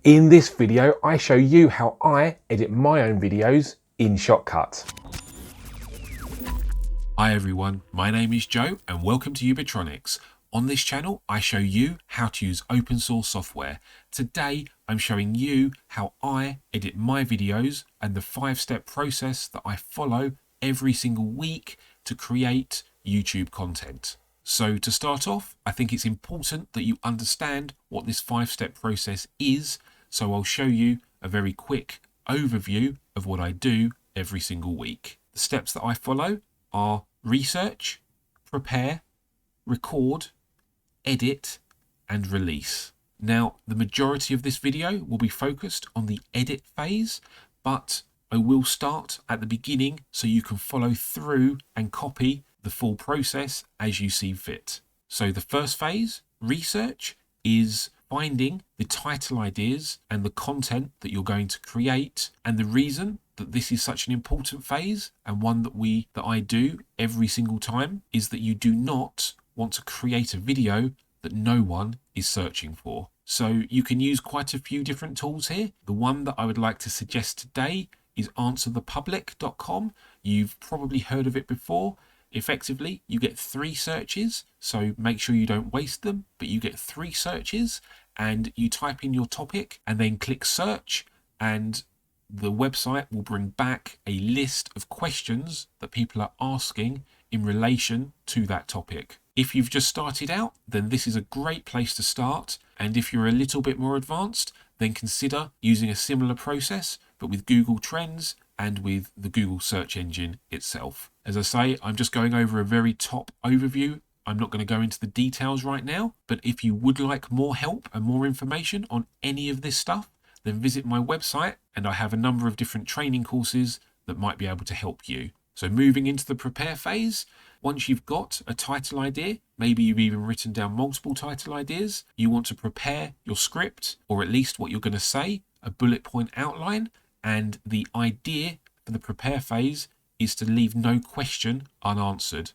In this video, I show you how I edit my own videos in Shotcut. Hi everyone, my name is Joe and welcome to Ubitronics. On this channel, I show you how to use open source software. Today, I'm showing you how I edit my videos and the 5-step process that I follow every single week to create YouTube content. So to start off, I think it's important that you understand what this 5-step process is. So I'll show you a very quick overview of what I do every single week. The steps that I follow are research, prepare, record, edit, and release. Now, the majority of this video will be focused on the edit phase, but I will start at the beginning so you can follow through and copy the full process as you see fit. So the first phase, research, is finding the title ideas and the content that you're going to create. And the reason that this is such an important phase, and one that I do every single time, is that you do not want to create a video that no one is searching for. So you can use quite a few different tools here. The one that I would like to suggest today is answerthepublic.com. You've probably heard of it before. Effectively, you get 3 searches, so make sure you don't waste them, but you get 3 searches and you type in your topic and then click search, and the website will bring back a list of questions that people are asking in relation to that topic. If you've just started out, then this is a great place to start. And if you're a little bit more advanced, then consider using a similar process, but with Google Trends and with the Google search engine itself. As I say, I'm just going over a very top overview. I'm not going to go into the details right now, but if you would like more help and more information on any of this stuff, then visit my website and I have a number of different training courses that might be able to help you. So moving into the prepare phase, once you've got a title idea, maybe you've even written down multiple title ideas, you want to prepare your script, or at least what you're going to say, a bullet point outline. And the idea for the prepare phase is to leave no question unanswered.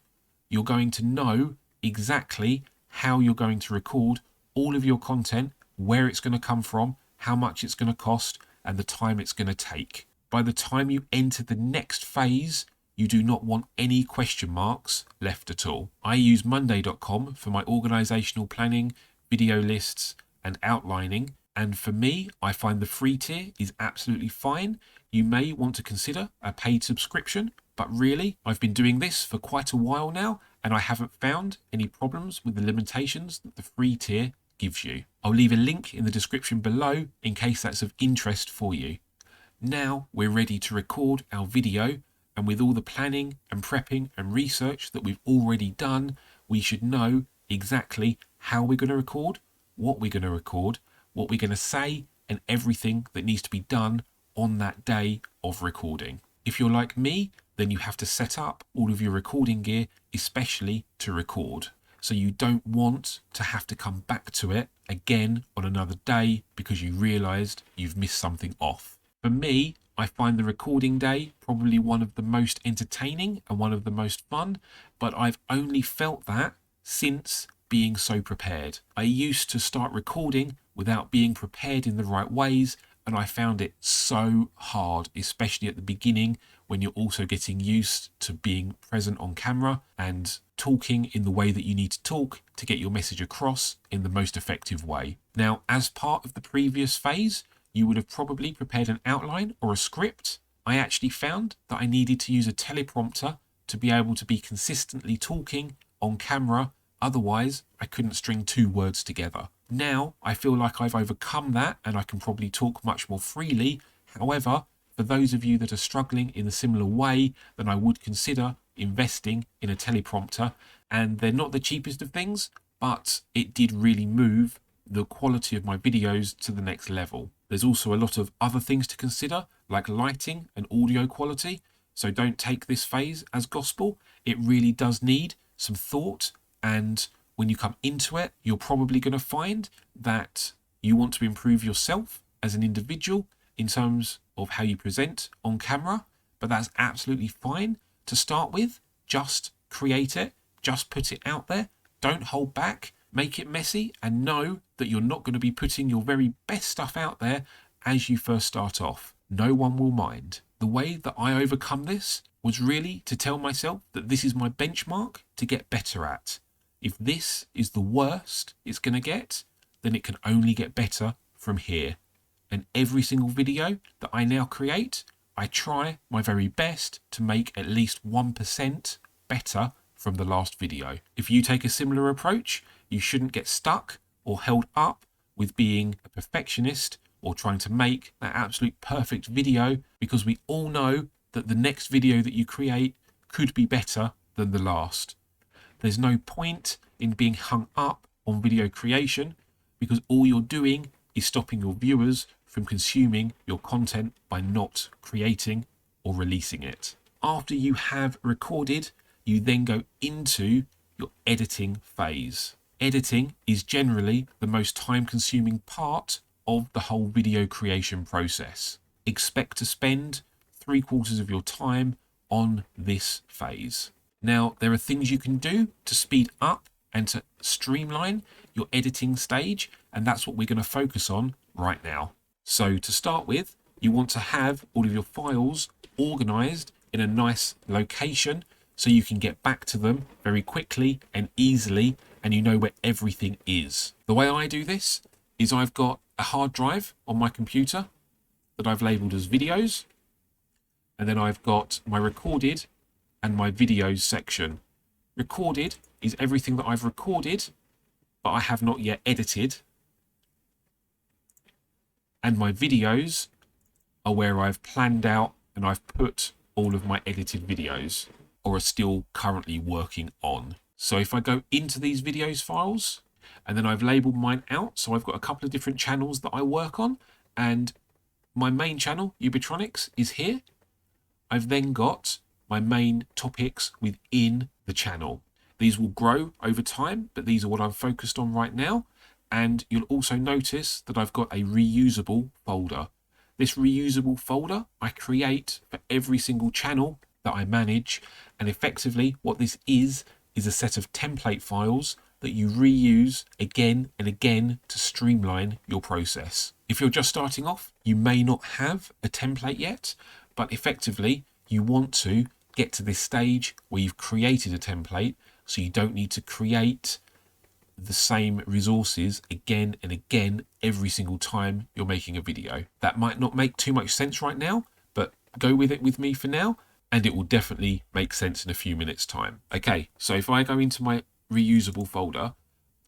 You're going to know exactly how you're going to record all of your content, where it's going to come from, how much it's going to cost, and the time it's going to take. By the time you enter the next phase, you do not want any question marks left at all. I use monday.com for my organizational planning, video lists, and outlining. And for me, I find the free tier is absolutely fine. You may want to consider a paid subscription, but really, I've been doing this for quite a while now, and I haven't found any problems with the limitations that the free tier gives you. I'll leave a link in the description below in case that's of interest for you. Now we're ready to record our video, and with all the planning and prepping and research that we've already done, we should know exactly how we're going to record, what we're going to record, what we're going to say, and everything that needs to be done on that day of recording. If you're like me, then you have to set up all of your recording gear, especially to record. So you don't want to have to come back to it again on another day because you realized you've missed something off. For me, I find the recording day probably one of the most entertaining and one of the most fun, but I've only felt that since being so prepared. I used to start recording without being prepared in the right ways, and I found it so hard, especially at the beginning when you're also getting used to being present on camera and talking in the way that you need to talk to get your message across in the most effective way. Now, as part of the previous phase, you would have probably prepared an outline or a script. I actually found that I needed to use a teleprompter to be able to be consistently talking on camera. Otherwise, I couldn't string 2 words together. Now, I feel like I've overcome that and I can probably talk much more freely. However, for those of you that are struggling in a similar way, then I would consider investing in a teleprompter. And they're not the cheapest of things, but it did really move the quality of my videos to the next level. There's also a lot of other things to consider, like lighting and audio quality. So don't take this phase as gospel. It really does need some thought, and when you come into it, you're probably going to find that you want to improve yourself as an individual in terms of how you present on camera, but that's absolutely fine to start with. Just create it, just put it out there. Don't hold back. Make it messy and know that you're not going to be putting your very best stuff out there as you first start off. No one will mind. The way that I overcome this was really to tell myself that this is my benchmark to get better at. If this is the worst it's going to get, then it can only get better from here. And every single video that I now create, I try my very best to make at least 1% better from the last video. If you take a similar approach, you shouldn't get stuck or held up with being a perfectionist or trying to make that absolute perfect video, because we all know that the next video that you create could be better than the last. There's no point in being hung up on video creation, because all you're doing is stopping your viewers from consuming your content by not creating or releasing it. After you have recorded, you then go into your editing phase. Editing is generally the most time-consuming part of the whole video creation process. Expect to spend 3/4 of your time on this phase. Now, there are things you can do to speed up and to streamline your editing stage, and that's what we're going to focus on right now. So to start with, you want to have all of your files organized in a nice location so you can get back to them very quickly and easily, and you know where everything is. The way I do this is I've got a hard drive on my computer that I've labeled as videos, and then I've got my recorded and my videos section. Recorded is everything that I've recorded but I have not yet edited, and my videos are where I've planned out and I've put all of my edited videos, or are still currently working on. So if I go into these videos files, and then I've labeled mine out, so I've got a couple of different channels that I work on, and my main channel, Ubitronics, is here. I've then got my main topics within the channel. These will grow over time, but these are what I'm focused on right now. And you'll also notice that I've got a reusable folder. This reusable folder I create for every single channel that I manage, and effectively what this is a set of template files that you reuse again and again to streamline your process. If you're just starting off, you may not have a template yet, but effectively you want to get to this stage where you've created a template, so you don't need to create the same resources again and again every single time you're making a video. That might not make too much sense right now, but go with it with me for now, and it will definitely make sense in a few minutes time. Okay, so if I go into my reusable folder,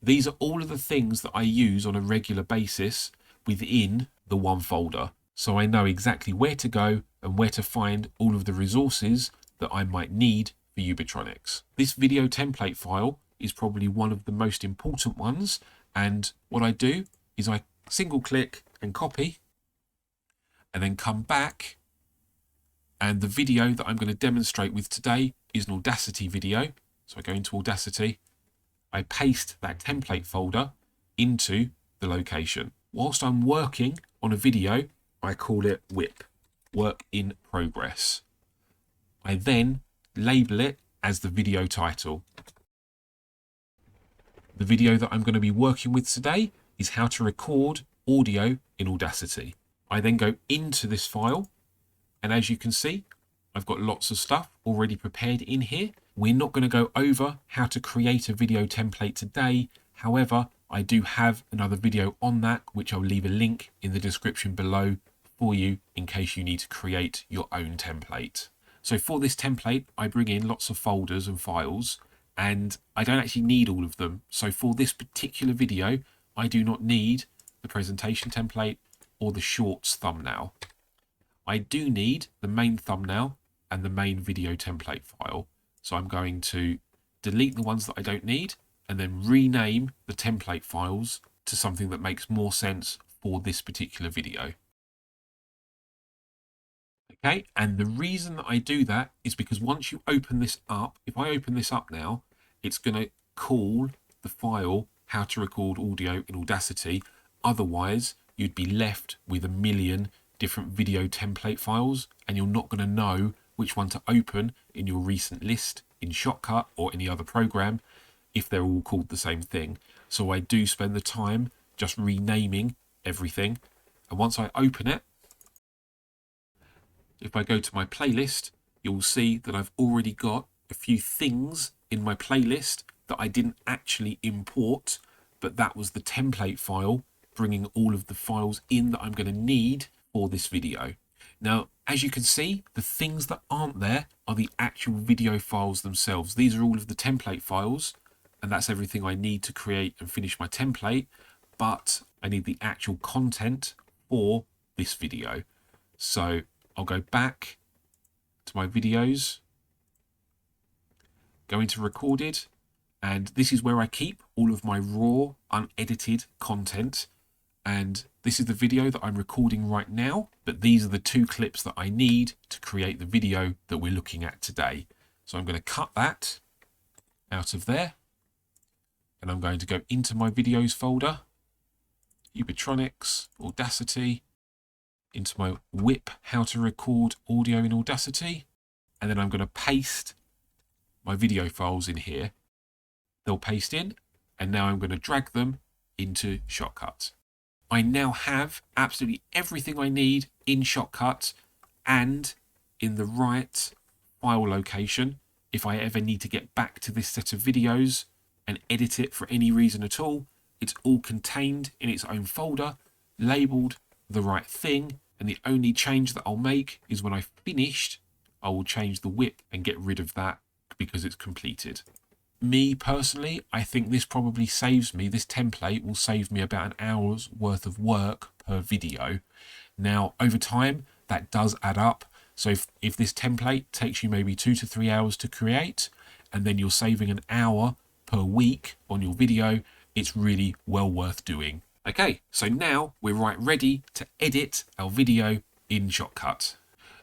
these are all of the things that I use on a regular basis within the one folder. So I know exactly where to go and where to find all of the resources that I might need for Ubitronics. This video template file is probably one of the most important ones, and what I do is I single click and copy, and then come back, and the video that I'm going to demonstrate with today is an Audacity video. So I go into Audacity, I paste that template folder into the location. Whilst I'm working on a video, I call it WIP, work in progress. I then label it as the video title. The video that I'm going to be working with today is how to record audio in Audacity. I then go into this file, and as you can see, I've got lots of stuff already prepared in here. We're not going to go over how to create a video template today. However, I do have another video on that, which I'll leave a link in the description below for you in case you need to create your own template. So for this template, I bring in lots of folders and files, and I don't actually need all of them. So for this particular video, I do not need the presentation template or the shorts thumbnail. I do need the main thumbnail and the main video template file. So I'm going to delete the ones that I don't need and then rename the template files to something that makes more sense for this particular video. Okay, and the reason that I do that is because once you open this up, if I open this up now, it's going to call the file how to record audio in Audacity. Otherwise, you'd be left with a million different video template files, and you're not going to know which one to open in your recent list in Shotcut or any other program if they're all called the same thing. So I do spend the time just renaming everything. And once I open it, if I go to my playlist, you'll see that I've already got a few things in my playlist that I didn't actually import, but that was the template file bringing all of the files in that I'm going to need for this video. Now, as you can see, the things that aren't there are the actual video files themselves. These are all of the template files, and that's everything I need to create and finish my template, but I need the actual content for this video. So I'll go back to my videos, go into recorded, and this is where I keep all of my raw, unedited content. And this is the video that I'm recording right now, but these are the 2 clips that I need to create the video that we're looking at today. So I'm going to cut that out of there, and I'm going to go into my videos folder, Ubitronics, Audacity, into my whip how to record audio in Audacity, and then I'm going to paste my video files in here. They'll paste in, and now I'm going to drag them into Shotcut. I now have absolutely everything I need in Shotcut and in the right file location. If I ever need to get back to this set of videos and edit it for any reason at all, it's all contained in its own folder, labeled the right thing, and the only change that I'll make is when I've finished, I will change the whip and get rid of that because it's completed. Me personally, I think this probably saves me, this template will save me about an hour's worth of work per video. Now, over time, that does add up. So if this template takes you maybe 2 to 3 hours to create, and then you're saving an hour per week on your video, it's really well worth doing. Okay, so now we're right ready to edit our video in Shotcut.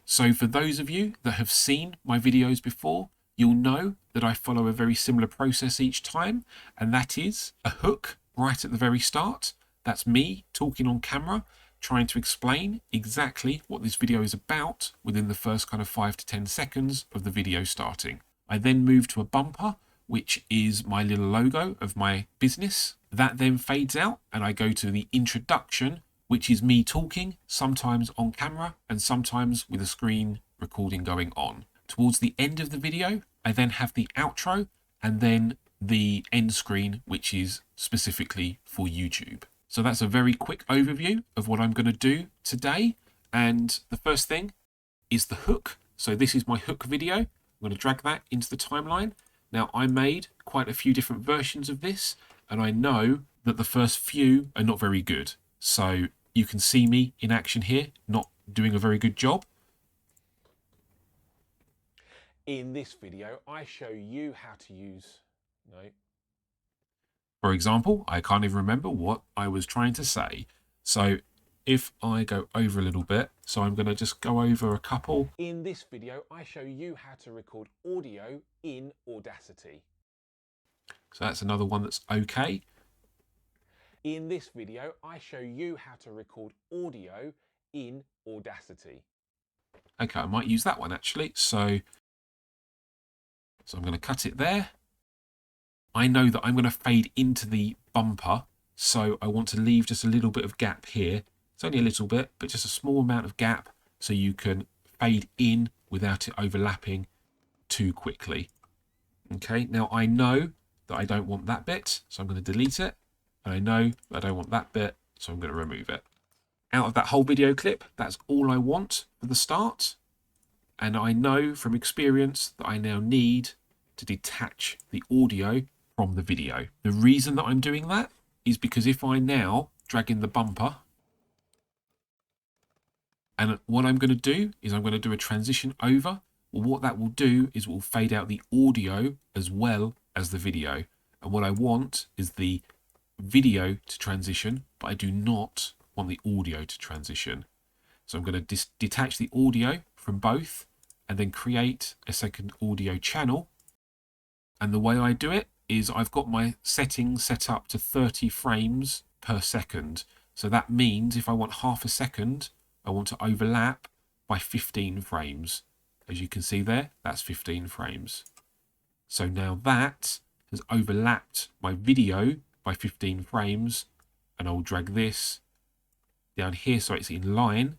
So for those of you that have seen my videos before, you'll know that I follow a very similar process each time, and that is a hook right at the very start. That's me talking on camera, trying to explain exactly what this video is about within the first kind of 5 to 10 seconds of the video starting. I then move to a bumper, which is my little logo of my business. That then fades out, and I go to the introduction, which is me talking, sometimes on camera and sometimes with a screen recording going on. Towards the end of the video, I then have the outro and then the end screen, which is specifically for YouTube. So that's a very quick overview of what I'm going to do today. And the first thing is the hook. So this is my hook video. I'm going to drag that into the timeline. Now, I made quite a few different versions of this, and I know that the first few are not very good. So you can see me in action here, not doing a very good job. In this video, I show you how to use... For example, I can't even remember what I was trying to say. So if I go over a little bit, so I'm going to just go over a couple. In this video, I show you how to record audio in Audacity. So that's another one that's okay. In this video, I show you how to record audio in Audacity. Okay, I might use that one actually. So I'm going to cut it there. I know that I'm going to fade into the bumper, so I want to leave just a little bit of gap here. It's only a little bit, but just a small amount of gap so you can fade in without it overlapping too quickly. Okay, now I know that I don't want that bit, so I'm going to delete it. And I know that I don't want that bit, so I'm going to remove it. Out of that whole video clip, that's all I want for the start. And I know from experience that I now need to detach the audio from the video. The reason that I'm doing that is because if I now drag in the bumper, and what I'm going to do is I'm going to do a transition over. Well, what that will do is we'll fade out the audio as well as the video. And what I want is the video to transition, but I do not want the audio to transition. So I'm going to detach the audio from both and then create a second audio channel. And the way I do it is I've got my settings set up to 30 frames per second. So that means if I want half a second, I want to overlap by 15 frames. As you can see there, that's 15 frames. So now that has overlapped my video by 15 frames, and I'll drag this down here so it's in line,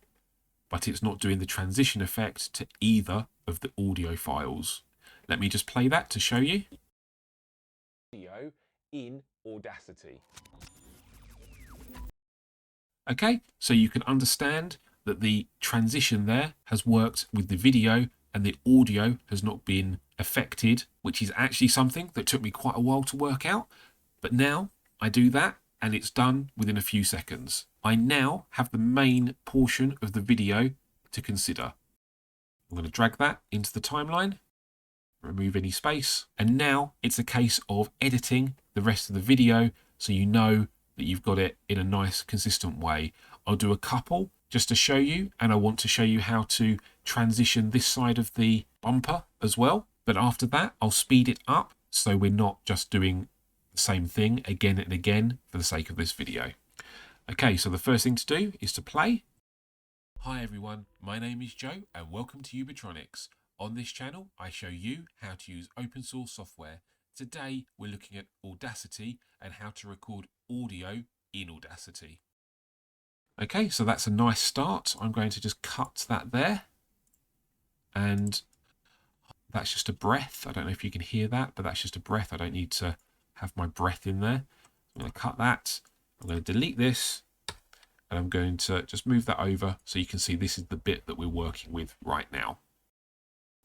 but it's not doing the transition effect to either of the audio files. Let me just play that to show you. Video in Audacity. Okay, so you can understand that the transition there has worked with the video and the audio has not been affected, which is actually something that took me quite a while to work out. But now I do that and it's done within a few seconds. I now have the main portion of the video to consider. I'm going to drag that into the timeline, remove any space, and now it's a case of editing the rest of the video so you know that you've got it in a nice consistent way. I'll do a couple just to show you, and I want to show you how to transition this side of the bumper as well. But after that, I'll speed it up so we're not just doing the same thing again and again for the sake of this video. Okay, so the first thing to do is to play. Hi everyone, my name is Joe and welcome to Ubitronics. On this channel, I show you how to use open source software. Today, we're looking at Audacity and how to record audio in Audacity. Okay, so that's a nice start. I'm going to just cut that there. And that's just a breath. I don't know if you can hear that, but that's just a breath. I don't need to have my breath in there. I'm going to cut that. I'm going to delete this. And I'm going to just move that over so you can see this is the bit that we're working with right now.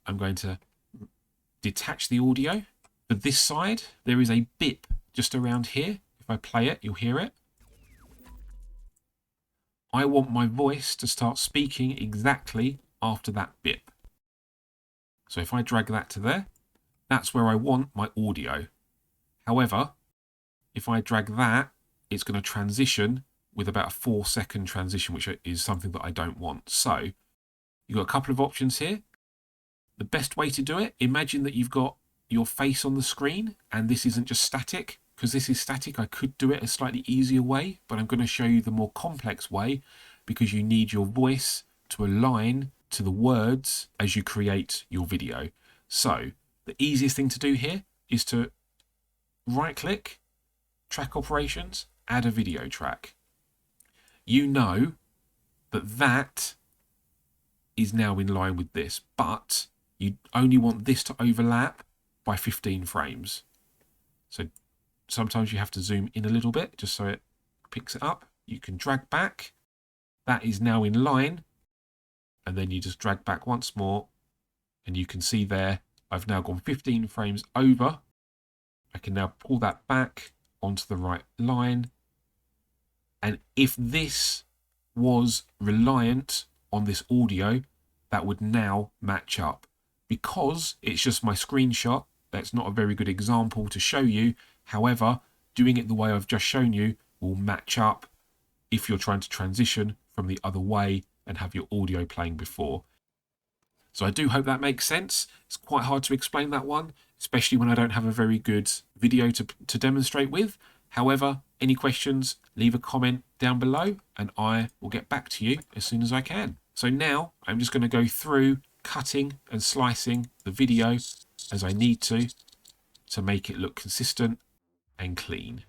I'm going to detach the audio. For this side, there is a bip just around here. If I play it, you'll hear it. I want my voice to start speaking exactly after that bip. So if I drag that to there, that's where I want my audio. However, if I drag that, it's going to transition with about a 4-second transition, which is something that I don't want. So you've got a couple of options here. The best way to do it, imagine that you've got your face on the screen and this isn't just static. Because this is static, I could do it a slightly easier way, but I'm going to show you the more complex way because you need your voice to align to the words as you create your video. So the easiest thing to do here is to right click, track operations, add a video track. You know that that is now in line with this, but you only want this to overlap by 15 frames. So sometimes you have to zoom in a little bit just so it picks it up. You can drag back. That is now in line. And then you just drag back once more. And you can see there, I've now gone 15 frames over. I can now pull that back onto the right line. And if this was reliant on this audio, that would now match up. Because it's just my screenshot, that's not a very good example to show you. However, doing it the way I've just shown you will match up if you're trying to transition from the other way and have your audio playing before. So I do hope that makes sense. It's quite hard to explain that one, especially when I don't have a very good video to demonstrate with. However, any questions, leave a comment down below and I will get back to you as soon as I can. So now I'm just going to go through cutting and slicing the video as I need to make it look consistent and clean.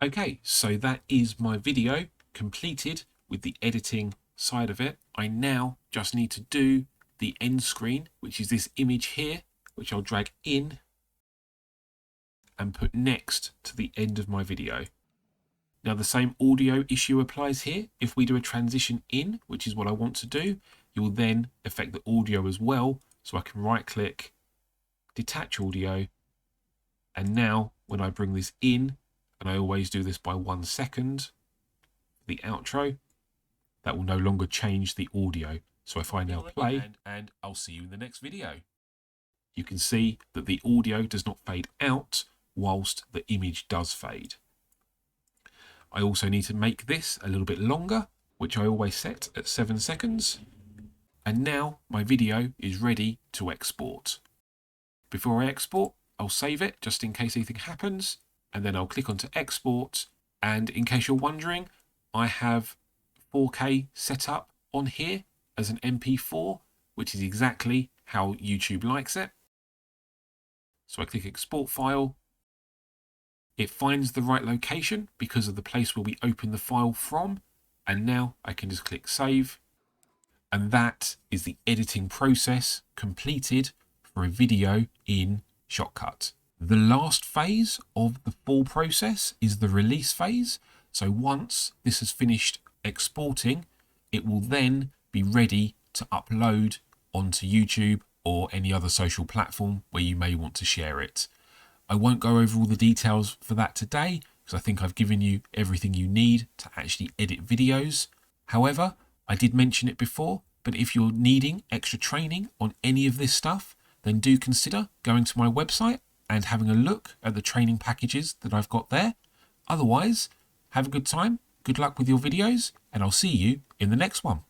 Okay, so that is my video completed with the editing side of it. I now just need to do the end screen, which is this image here, which I'll drag in and put next to the end of my video. Now the same audio issue applies here. If we do a transition in, which is what I want to do, you will then affect the audio as well. So I can right click, detach audio, and now when I bring this in, and I always do this by 1 second, the outro, that will no longer change the audio. So if I now play, and I'll see you in the next video. You can see that the audio does not fade out whilst the image does fade. I also need to make this a little bit longer, which I always set at 7 seconds. And now my video is ready to export. Before I export, I'll save it just in case anything happens. And then I'll click onto export. And in case you're wondering, I have 4K set up on here as an MP4, which is exactly how YouTube likes it. So I click export file. It finds the right location because of the place where we open the file from. And now I can just click save. And that is the editing process completed for a video in Shotcut. The last phase of the full process is the release phase. So once this has finished exporting, it will then be ready to upload onto YouTube or any other social platform where you may want to share it. I won't go over all the details for that today because I think I've given you everything you need to actually edit videos. However, I did mention it before, but if you're needing extra training on any of this stuff, then do consider going to my website and having a look at the training packages that I've got there. Otherwise, have a good time, good luck with your videos, and I'll see you in the next one.